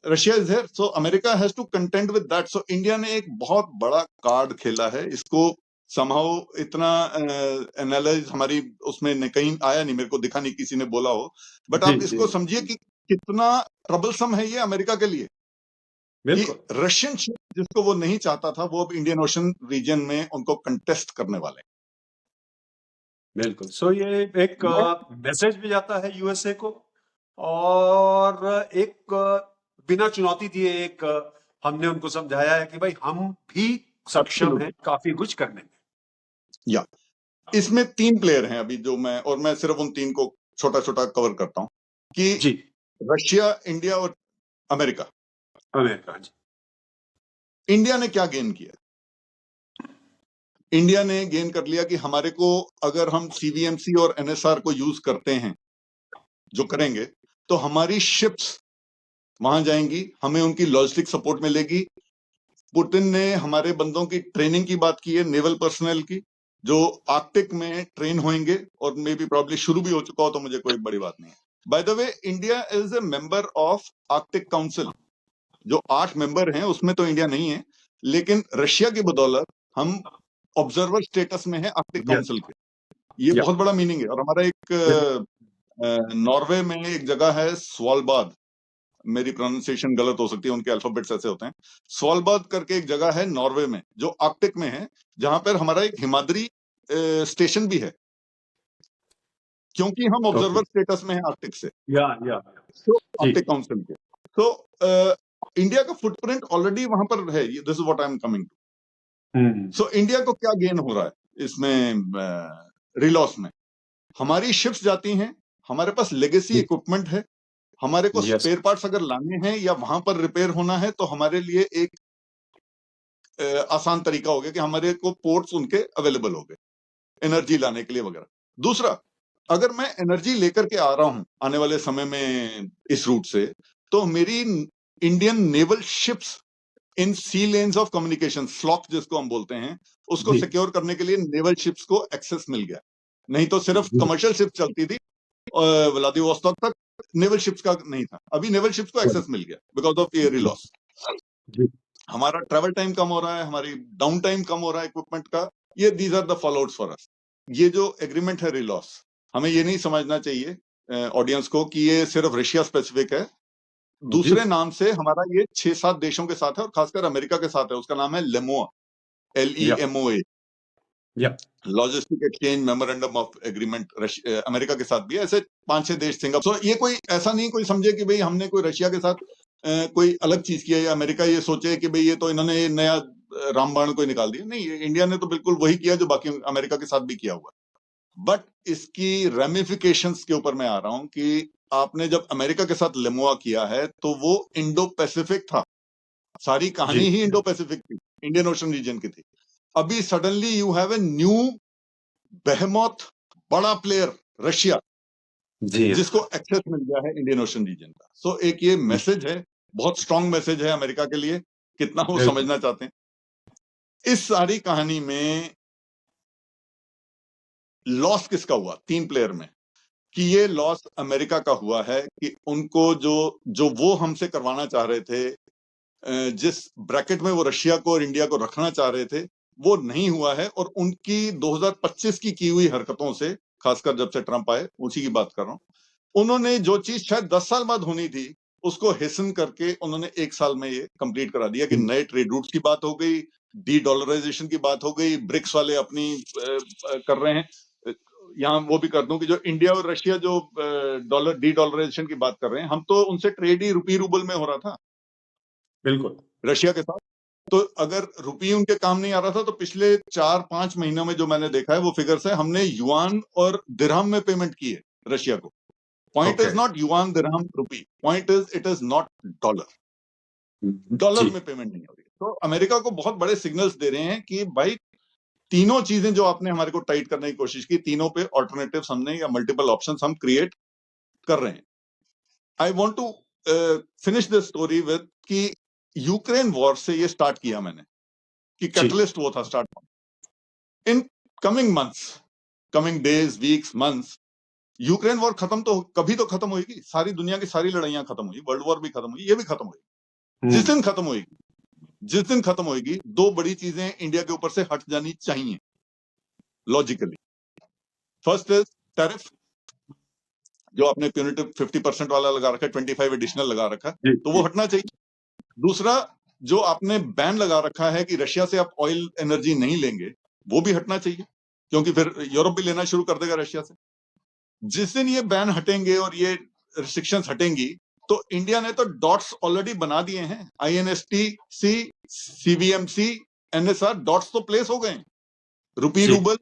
S2: Russia is here, so America has to contend with that. So India ने एक बहुत बड़ा कार्ड खेला है, इसको समहाउ इतना एनालाइज हमारी उसमें कहीं आया नहीं, मेरे को दिखा नहीं किसी ने बोला हो, बट
S1: जी
S2: आप
S1: जी
S2: इसको समझिए कि कितना ट्रबलसम है ये अमेरिका के लिए कि
S1: बिल्कुल
S2: रशियन शिप जिसको वो नहीं चाहता था वो अब इंडियन ओशन रीजन में उनको कंटेस्ट करने वाले हैं।
S1: बिल्कुल। सो ये एक
S2: मैं
S1: मैसेज भी जाता है यूएसए को, और एक बिना चुनौती दिए एक हमने उनको समझाया है कि भाई हम भी सक्षम हैं काफी कुछ करने में।
S2: या इसमें 3 प्लेयर हैं अभी जो मैं सिर्फ उन 3 को छोटा छोटा कवर करता हूं कि
S1: जी,
S2: रशिया, इंडिया और अमेरिका।
S1: अमेरिका जी।
S2: इंडिया ने क्या गेन किया? इंडिया ने गेन कर लिया कि हमारे को अगर हम सीवीएमसी और एनएसआर को यूज करते हैं, जो करेंगे, तो हमारी शिप्स वहां जाएंगी, हमें उनकी लॉजिस्टिक सपोर्ट मिलेगी। पुतिन ने हमारे बंदों की ट्रेनिंग की बात की है, नेवल पर्सनल की, जो आर्कटिक में ट्रेन होंगे, और मे बी प्रॉब्ली शुरू भी हो चुका हो तो मुझे कोई बड़ी बात नहीं है। By the way, India is a member of Arctic council, जो 8 मेंबर हैं उसमें तो इंडिया नहीं है, लेकिन रशिया की बदौलत हम ऑब्जर्वर स्टेटस में है आर्कटिक
S1: यस,
S2: काउंसिल के। ये
S1: या
S2: बहुत बड़ा मीनिंग है। और हमारा एक नॉर्वे में एक जगह है स्वालबार्ड, मेरी प्रोनाउंसिएशन गलत हो सकती है, उनके अल्फाबेट्स ऐसे होते हैं। स्वालबार्ड करके एक जगह है नॉर्वे में जो आर्कटिक में है, जहां पर हमारा एक हिमाद्री स्टेशन भी है, क्योंकि हम
S1: ओके,
S2: ऑब्जर्वर स्टेटस में है आर्कटिक से,
S1: या
S2: तो
S1: जी,
S2: आर्कटिक काउंसिल के। तो इंडिया का फुटप्रिंट ऑलरेडी वहां पर है। This is what I am coming to. So India को क्या गेन हो रहा है इसमें रिलॉस में? हमारी शिप्स जाती हैं, हमारे पास लेगेसी इक्विपमेंट है, हमारे को
S1: यस,
S2: स्पेयर पार्ट्स अगर लाने हैं या वहां पर रिपेयर होना है तो हमारे लिए एक आसान तरीका हो गया कि हमारे को पोर्ट्स उनके अवेलेबल हो गए एनर्जी लाने के लिए वगैरह। दूसरा, अगर मैं एनर्जी लेकर के आ रहा हूं आने वाले समय में इस रूट से, तो मेरी Indian naval ships in sea lanes of communication, SLOC जिसको हम बोलते हैं, उसको
S1: जी,
S2: सिक्योर करने के लिए नेवल शिप्स को एक्सेस मिल गया। नहीं तो सिर्फ
S1: जी,
S2: कमर्शियल शिप्स चलती थी व्लादिवोस्तोक तक, नेवल शिप्स का नहीं था। अभी नेवल शिप्स को एक्सेस मिल गया बिकॉज ऑफ एयर लॉस।
S1: जी,
S2: हमारा ट्रेवल टाइम कम हो रहा है, हमारी डाउन टाइम कम हो रहा है इक्विपमेंट का। ये these are the fallouts for us. ये जो एग्रीमेंट है रिलॉस, हमें ये नहीं समझना चाहिए ऑडियंस को कि ये सिर्फ रशिया स्पेसिफिक है।
S1: जी,
S2: दूसरे नाम से हमारा ये 6-7 देशों के साथ है, और खासकर अमेरिका के साथ है। उसका नाम है लेमोआ,
S1: या
S2: LEMOA,
S1: या
S2: logistic exchange memorandum of agreement. America के साथ भी है, ऐसे 5-6 देश, सिंगापुर। ये कोई ऐसा नहीं कोई समझे कि भाई हमने कोई रशिया के साथ कोई अलग चीज किया, या अमेरिका ये सोचे कि भाई ये तो इन्होंने नया रामबाण कोई निकाल दिया। नहीं, इंडिया ने तो बिल्कुल वही किया जो बाकी अमेरिका के साथ भी किया हुआ। बट इसकी रेमिफिकेशंस के ऊपर मैं आ रहा हूं कि आपने जब अमेरिका के साथ लेमोआ किया है तो वो इंडो पैसिफिक था, सारी कहानी
S1: जी,
S2: ही इंडो पैसिफिक थी, इंडियन ओशन रीजन की थी। अभी suddenly you have a new behemoth, बड़ा प्लेयर रशिया,
S1: जी,
S2: जिसको एक्सेस मिल गया है इंडियन ओशन रीजन का। सो एक ये मैसेज है, बहुत स्ट्रांग मैसेज है अमेरिका के लिए, कितना वो
S1: बिल्कुल,
S2: समझना चाहते हैं। इस सारी कहानी में लॉस किसका हुआ 3 प्लेयर में? कि ये लॉस अमेरिका का हुआ है कि उनको जो जो वो हमसे करवाना चाह रहे थे, जिस ब्रैकेट में वो रशिया को और इंडिया को रखना चाह रहे थे, वो नहीं हुआ है। और उनकी 2025 की हुई हरकतों से, खासकर जब से ट्रंप आए, उसी की बात कर रहा हूं, उन्होंने जो चीज शायद 10 साल बाद होनी थी उसको हेसन करके उन्होंने 1 साल में ये कंप्लीट करा दिया कि नए ट्रेड रूट्स की बात हो गई, डी डॉलराइजेशन की बात हो गई, ब्रिक्स वाले अपनी कर रहे हैं। यहाँ वो भी कर दूं कि जो इंडिया और रशिया जो डॉलर डी डॉलराइजेशन की बात कर रहे हैं, हम तो उनसे ट्रेड ही रुपी रूबल में हो रहा था
S1: बिल्कुल,
S2: रशिया के साथ। तो अगर रुपये उनके काम नहीं आ रहा था, तो पिछले 4-5 महीनों में जो मैंने देखा है वो फिगर्स है, हमने युआन और दिरहम में पेमेंट की है रशिया को। Point
S1: okay,
S2: is not yuan dirham rupee, point is it is not dollar. Dollar
S1: जी,
S2: में पेमेंट नहीं हो रही। तो अमेरिका को बहुत बड़े सिग्नल्स दे रहे हैं कि भाई तीनों चीजें जो आपने हमारे को टाइट करने की कोशिश की, तीनों पे ऑल्टरनेटिव हमने या मल्टीपल ऑप्शन हम क्रिएट कर रहे हैं। I want to finish this story with कि यूक्रेन वॉर से ये स्टार्ट किया मैंने कि कैटलिस्ट वो था start point. In coming months, coming days, weeks, months, Ukraine war खत्म तो कभी तो खत्म होगी, सारी दुनिया की सारी लड़ाइयां खत्म हुई, वर्ल्ड वॉर भी खत्म हुई, ये भी खत्म होगी। जिस दिन खत्म होगी, दो बड़ी चीजें इंडिया के ऊपर से हट जानी चाहिए लॉजिकली। फर्स्ट इज टैरिफ, जो आपने प्यूनिटिव 50% वाला लगा रखा है, 25 एडिशनल लगा रखा है, तो वो हटना चाहिए। दूसरा, जो आपने बैन लगा रखा है कि रशिया से आप ऑयल एनर्जी नहीं लेंगे, वो भी हटना चाहिए, क्योंकि फिर यूरोप भी लेना शुरू कर देगा रशिया से। जिस दिन ये बैन हटेंगे और ये रिस्ट्रिक्शंस हटेंगी, तो इंडिया ने तो डॉट्स ऑलरेडी बना दिए हैं, INSTC, CVMC, NSR, डॉट्स तो प्लेस हो गए। रुपी रूबल,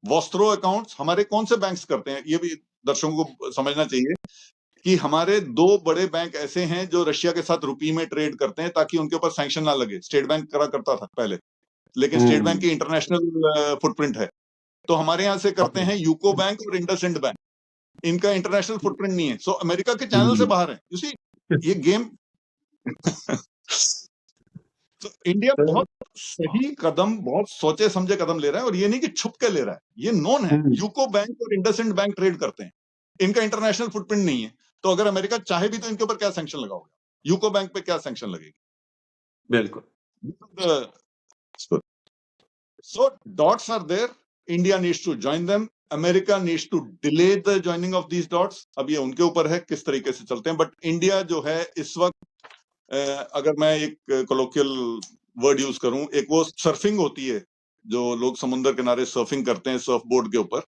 S2: वॉस्ट्रो अकाउंट्स हमारे कौन से बैंक्स करते हैं, ये भी दर्शकों को समझना चाहिए कि हमारे दो बड़े बैंक ऐसे हैं जो रशिया के साथ रुपी में ट्रेड करते हैं, ताकि उनके ऊपर सैंक्शन ना लगे। स्टेट बैंक करा करता था पहले, लेकिन स्टेट बैंक की इंटरनेशनल फुटप्रिंट है, तो हमारे यहां से करते हैं यूको बैंक और इंडसइंड बैंक, इनका इंटरनेशनल फुटप्रिंट नहीं है, सो अमेरिका के चैनल से बाहर है। यू सी ये गेम। तो इंडिया बहुत सही कदम, बहुत सोचे समझे कदम ले रहा है, और ये नहीं कि छुप के ले रहा है, ये नोन है। यूको बैंक और इंडसइंड बैंक ट्रेड करते हैं, इनका इंटरनेशनल फुटप्रिंट नहीं है, तो अगर अमेरिका चाहे भी तो इनके ऊपर क्या सैंक्शन लगाओगे? यूको बैंक पे क्या सैंक्शन लगेगी?
S1: बिल्कुल।
S2: So dots are there. India needs to join them. America needs to delay the joining of these dots. अब ये उनके ऊपर है किस तरीके से चलते हैं, बट इंडिया जो है इस वक्त, अगर मैं एक कोलोकियल वर्ड यूज करूं, एक वो सर्फिंग होती है, जो लोग समुद्र किनारे सर्फिंग करते हैं सर्फ बोर्ड के ऊपर,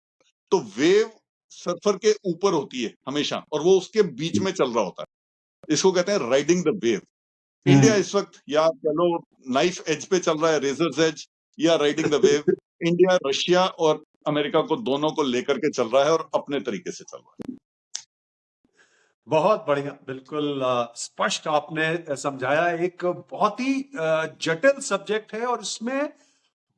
S2: तो वेव सर्फर के ऊपर होती है हमेशा, और वो उसके बीच में चल रहा होता है, इसको कहते हैं राइडिंग द वेव। इंडिया इस वक्त, या कह लो नाइफ एज पे चल रहा है, रेजर्स एज, या riding the wave. India Russia और अमेरिका को दोनों को लेकर के चल रहा है, और अपने तरीके से चल रहा है।
S1: बहुत बढ़िया, बिल्कुल स्पष्ट आपने समझाया। एक बहुत ही जटिल सब्जेक्ट है, और इसमें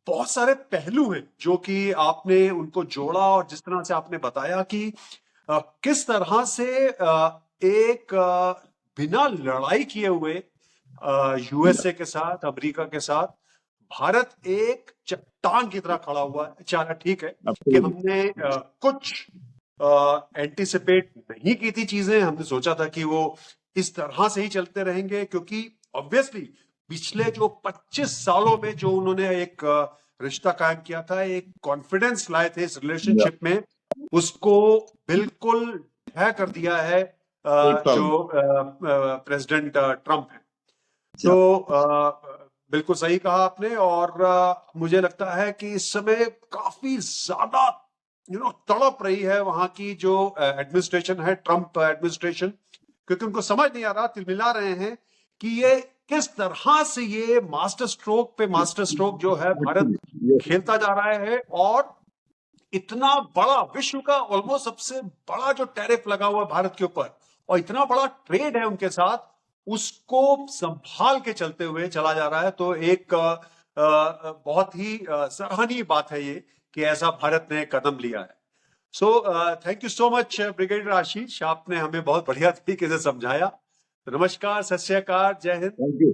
S1: बहुत सारे पहलू हैं जो कि आपने उनको जोड़ा, और जिस तरह से आपने बताया कि किस तरह से एक बिना लड़ाई किए हुए USA के साथ, अमेरिका के साथ, भारत एक चट्टान की तरह खड़ा हुआ है। चलो ठीक है कि हमने कुछ एंटीसिपेट नहीं की थी चीजें, हमने सोचा था कि वो इस तरह से ही चलते रहेंगे, क्योंकि ऑब्वियसली पिछले जो 25 सालों में जो उन्होंने एक रिश्ता कायम किया था, एक कॉन्फिडेंस लाए थे इस रिलेशनशिप में, उसको बिल्कुल ढह कर दिया है जो प्रेसिडेंट ट्रंप है। तो बिल्कुल सही कहा आपने, और मुझे लगता है कि इस समय काफी ज्यादा तड़प रही है वहां की जो एडमिनिस्ट्रेशन है, ट्रंप एडमिनिस्ट्रेशन, क्योंकि उनको समझ नहीं आ रहा, तिलमिला रहे हैं कि ये किस तरह से ये मास्टर स्ट्रोक पे मास्टर स्ट्रोक जो है भारत खेलता जा रहा है, और इतना बड़ा विश्व का ऑलमोस्ट सबसे बड़ा जो टैरिफ लगा हुआ है भारत के ऊपर, और इतना बड़ा ट्रेड है उनके साथ, उसको संभाल के चलते हुए चला जा रहा है। तो एक बहुत ही सराहनीय बात है ये कि ऐसा भारत ने कदम लिया है। So thank you so much brigadier Ashish, आपने हमें बहुत बढ़िया तरीके से समझाया। नमस्कार, सत श्री अकाल, जय हिंद।
S2: Thank you.